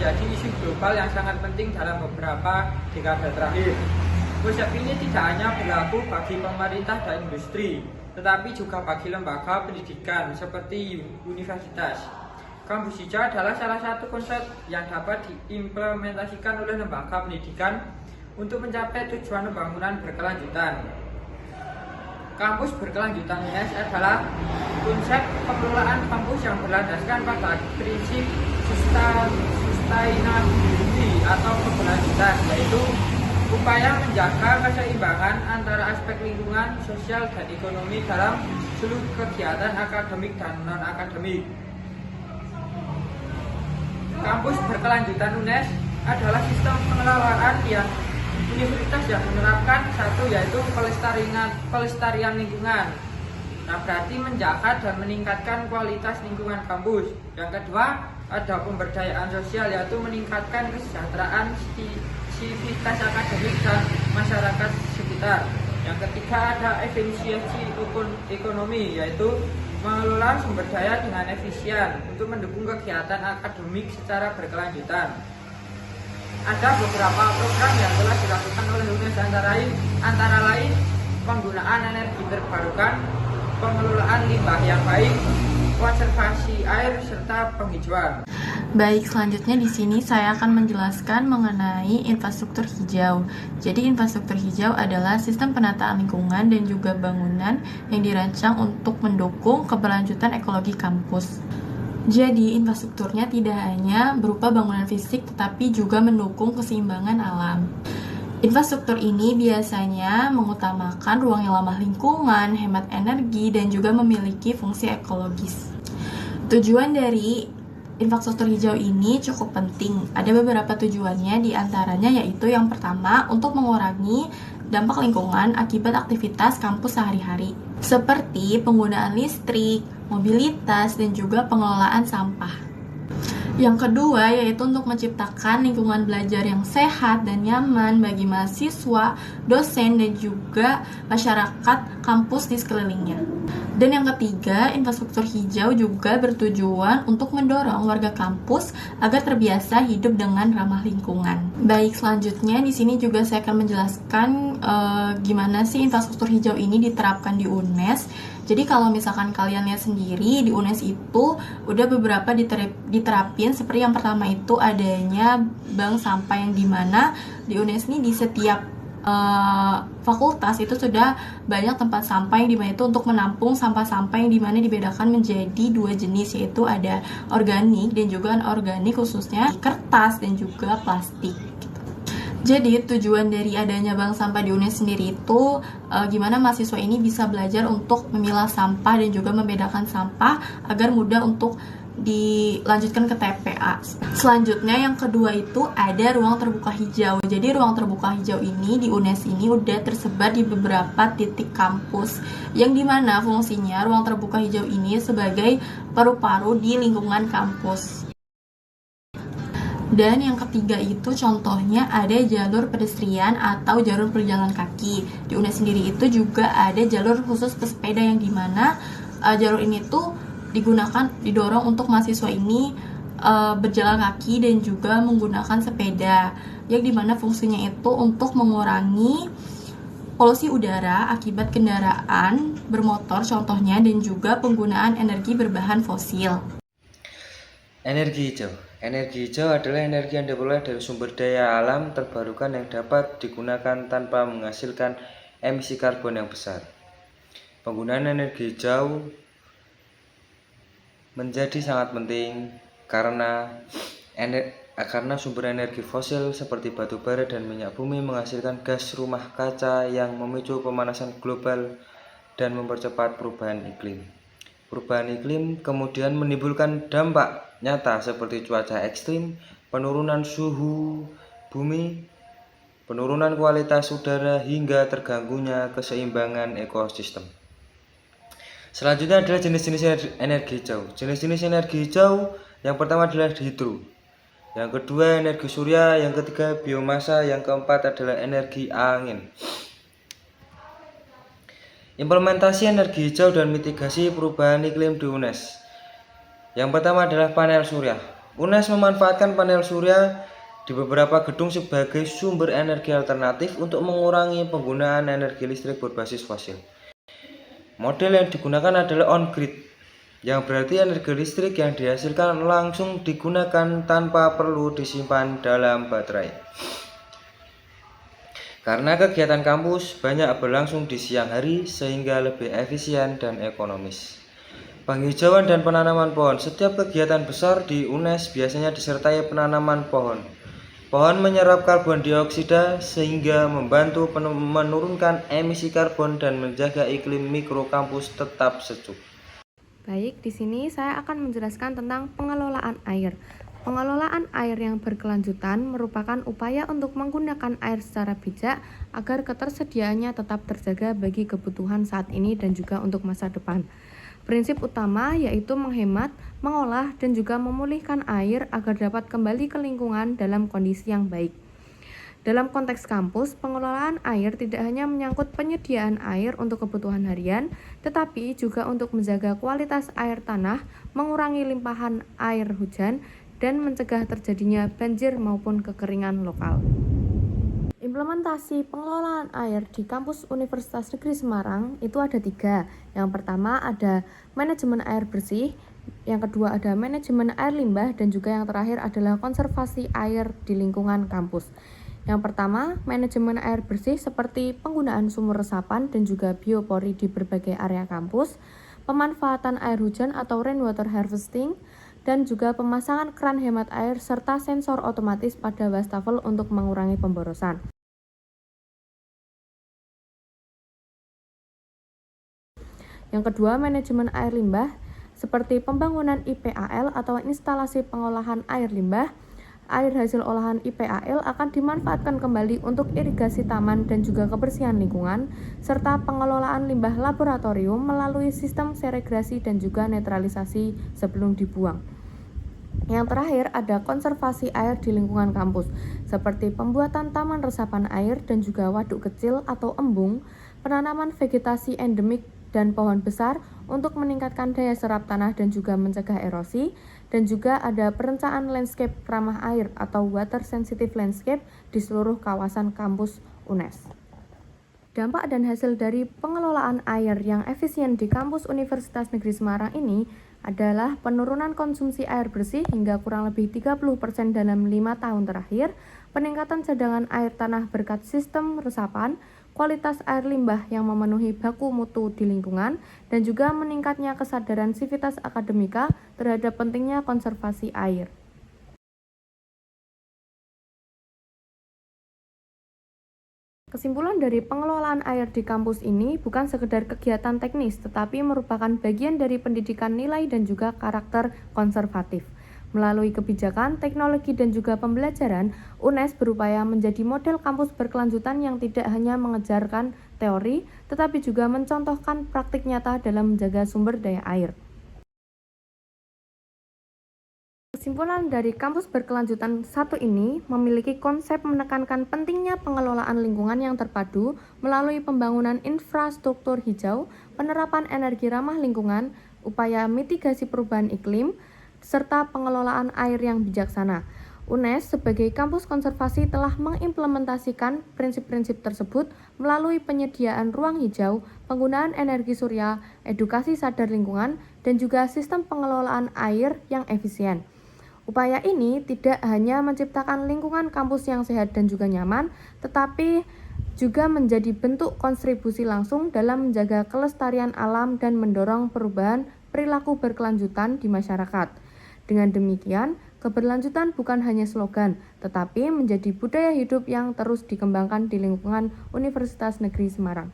menjadi isu global yang sangat penting dalam beberapa dekade terakhir. Konsep ini tidak hanya berlaku bagi pemerintah dan industri, tetapi juga bagi lembaga pendidikan seperti universitas. Kampus hijau adalah salah satu konsep yang dapat diimplementasikan oleh lembaga pendidikan untuk mencapai tujuan pembangunan berkelanjutan. Kampus berkelanjutan UNES adalah konsep pengelolaan kampus yang berlandaskan pada prinsip sustainability atau keberlanjutan, yaitu upaya menjaga keseimbangan antara aspek lingkungan, sosial, dan ekonomi dalam seluruh kegiatan akademik dan non-akademik. Kampus berkelanjutan UNES adalah sistem pengelolaan yang universitas yang menerapkan satu, yaitu pelestarian lingkungan. Nah, berarti menjaga dan meningkatkan kualitas lingkungan kampus. Yang kedua, ada pemberdayaan sosial, yaitu meningkatkan kesejahteraan sivitas akademik dan masyarakat sekitar. Yang ketiga, ada efisiensi ekonomi, yaitu mengelola sumber daya dengan efisien untuk mendukung kegiatan akademik secara berkelanjutan. Ada beberapa program yang telah dilakukan oleh UNES antara lain penggunaan energi terbarukan, pengelolaan limbah yang baik, konservasi air, serta penghijauan. Baik, selanjutnya di sini saya akan menjelaskan mengenai infrastruktur hijau. Jadi, infrastruktur hijau adalah sistem penataan lingkungan dan juga bangunan yang dirancang untuk mendukung keberlanjutan ekologi kampus. Jadi, infrastrukturnya tidak hanya berupa bangunan fisik, tetapi juga mendukung keseimbangan alam. Infrastruktur ini biasanya mengutamakan ruang yang ramah lingkungan, hemat energi, dan juga memiliki fungsi ekologis. Tujuan dari infrastruktur hijau ini cukup penting. Ada beberapa tujuannya, diantaranya yaitu yang pertama, untuk mengurangi dampak lingkungan akibat aktivitas kampus sehari-hari, seperti penggunaan listrik, mobilitas, dan juga pengelolaan sampah. Yang kedua, yaitu untuk menciptakan lingkungan belajar yang sehat dan nyaman bagi mahasiswa, dosen, dan juga masyarakat kampus di sekelilingnya. Dan yang ketiga, infrastruktur hijau juga bertujuan untuk mendorong warga kampus agar terbiasa hidup dengan ramah lingkungan. Baik, selanjutnya di sini juga saya akan menjelaskan gimana sih infrastruktur hijau ini diterapkan di UNES. Jadi kalau misalkan kalian lihat sendiri di UNES itu udah beberapa diterapin. Seperti yang pertama itu adanya bank sampah, yang dimana di UNES ini di setiap fakultas itu sudah banyak tempat sampah yang dimana itu untuk menampung sampah-sampah yang dimana dibedakan menjadi dua jenis, yaitu ada organik dan juga anorganik, khususnya kertas dan juga plastik. Jadi tujuan dari adanya bank sampah di UNES sendiri itu gimana mahasiswa ini bisa belajar untuk memilah sampah dan juga membedakan sampah agar mudah untuk dilanjutkan ke TPA. Selanjutnya yang kedua itu ada ruang terbuka hijau. Jadi ruang terbuka hijau ini di UNES ini udah tersebar di beberapa titik kampus, yang dimana fungsinya ruang terbuka hijau ini sebagai paru-paru di lingkungan kampus. Dan yang ketiga itu contohnya ada jalur pedestrian atau jalur berjalan kaki. Di UNES sendiri itu juga ada jalur khusus pesepeda, yang dimana jalur ini tuh didorong untuk mahasiswa ini berjalan kaki dan juga menggunakan sepeda, yang dimana fungsinya itu untuk mengurangi polusi udara akibat kendaraan bermotor contohnya, dan juga penggunaan energi berbahan fosil. Energi hijau. Energi hijau adalah energi yang diperoleh dari sumber daya alam terbarukan yang dapat digunakan tanpa menghasilkan emisi karbon yang besar. Penggunaan energi hijau menjadi sangat penting karena sumber energi fosil seperti batu bara dan minyak bumi menghasilkan gas rumah kaca yang memicu pemanasan global dan mempercepat perubahan iklim. Perubahan iklim kemudian menimbulkan dampak nyata seperti cuaca ekstrim, penurunan suhu bumi, penurunan kualitas udara, hingga terganggunya keseimbangan ekosistem. Selanjutnya adalah jenis-jenis energi hijau. Jenis-jenis energi hijau yang pertama adalah hidro, yang kedua energi surya, yang ketiga biomasa, yang keempat adalah energi angin. Implementasi energi hijau dan mitigasi perubahan iklim di UNES. Yang pertama adalah panel surya. UNES memanfaatkan panel surya di beberapa gedung sebagai sumber energi alternatif untuk mengurangi penggunaan energi listrik berbasis fosil. Model yang digunakan adalah on-grid, yang berarti energi listrik yang dihasilkan langsung digunakan tanpa perlu disimpan dalam baterai. Karena kegiatan kampus banyak berlangsung di siang hari sehingga lebih efisien dan ekonomis. Penghijauan dan penanaman pohon. Setiap kegiatan besar di UNES biasanya disertai penanaman pohon. Pohon menyerap karbon dioksida sehingga membantu menurunkan emisi karbon dan menjaga iklim mikro kampus tetap sejuk. Baik, di sini saya akan menjelaskan tentang pengelolaan air. Pengelolaan air yang berkelanjutan merupakan upaya untuk menggunakan air secara bijak agar ketersediaannya tetap terjaga bagi kebutuhan saat ini dan juga untuk masa depan. Prinsip utama yaitu menghemat, mengolah, dan juga memulihkan air agar dapat kembali ke lingkungan dalam kondisi yang baik. Dalam konteks kampus, pengelolaan air tidak hanya menyangkut penyediaan air untuk kebutuhan harian, tetapi juga untuk menjaga kualitas air tanah, mengurangi limpahan air hujan, dan mencegah terjadinya banjir maupun kekeringan lokal. Implementasi pengelolaan air di kampus Universitas Negeri Semarang itu ada 3. Yang pertama ada manajemen air bersih, yang kedua ada manajemen air limbah, dan juga yang terakhir adalah konservasi air di lingkungan kampus. Yang pertama, manajemen air bersih seperti penggunaan sumur resapan dan juga biopori di berbagai area kampus, pemanfaatan air hujan atau rainwater harvesting, dan juga pemasangan keran hemat air serta sensor otomatis pada wastafel untuk mengurangi pemborosan. Yang kedua, manajemen air limbah seperti pembangunan IPAL atau instalasi pengolahan air limbah. Air hasil olahan IPAL akan dimanfaatkan kembali untuk irigasi taman dan juga kebersihan lingkungan, serta pengelolaan limbah laboratorium melalui sistem seregrasi dan juga netralisasi sebelum dibuang. Yang terakhir ada konservasi air di lingkungan kampus, seperti pembuatan taman resapan air dan juga waduk kecil atau embung, penanaman vegetasi endemik dan pohon besar untuk meningkatkan daya serap tanah dan juga mencegah erosi, dan juga ada perencanaan landscape ramah air atau water sensitive landscape di seluruh kawasan kampus UNES. Dampak dan hasil dari pengelolaan air yang efisien di kampus Universitas Negeri Semarang ini adalah penurunan konsumsi air bersih hingga kurang lebih 30% dalam 5 tahun terakhir, peningkatan cadangan air tanah berkat sistem resapan, kualitas air limbah yang memenuhi baku mutu di lingkungan, dan juga meningkatnya kesadaran sivitas akademika terhadap pentingnya konservasi air. Kesimpulan dari pengelolaan air di kampus ini bukan sekedar kegiatan teknis, tetapi merupakan bagian dari pendidikan nilai dan juga karakter konservatif. Melalui kebijakan, teknologi, dan juga pembelajaran, UNES berupaya menjadi model kampus berkelanjutan yang tidak hanya mengejarkan teori, tetapi juga mencontohkan praktik nyata dalam menjaga sumber daya air. Kesimpulan dari kampus berkelanjutan 1 ini memiliki konsep menekankan pentingnya pengelolaan lingkungan yang terpadu melalui pembangunan infrastruktur hijau, penerapan energi ramah lingkungan, upaya mitigasi perubahan iklim, serta pengelolaan air yang bijaksana. UNES sebagai kampus konservasi telah mengimplementasikan prinsip-prinsip tersebut melalui penyediaan ruang hijau, penggunaan energi surya, edukasi sadar lingkungan, dan juga sistem pengelolaan air yang efisien. Upaya ini tidak hanya menciptakan lingkungan kampus yang sehat dan juga nyaman, tetapi juga menjadi bentuk kontribusi langsung dalam menjaga kelestarian alam dan mendorong perubahan perilaku berkelanjutan di masyarakat. Dengan demikian, keberlanjutan bukan hanya slogan, tetapi menjadi budaya hidup yang terus dikembangkan di lingkungan Universitas Negeri Semarang.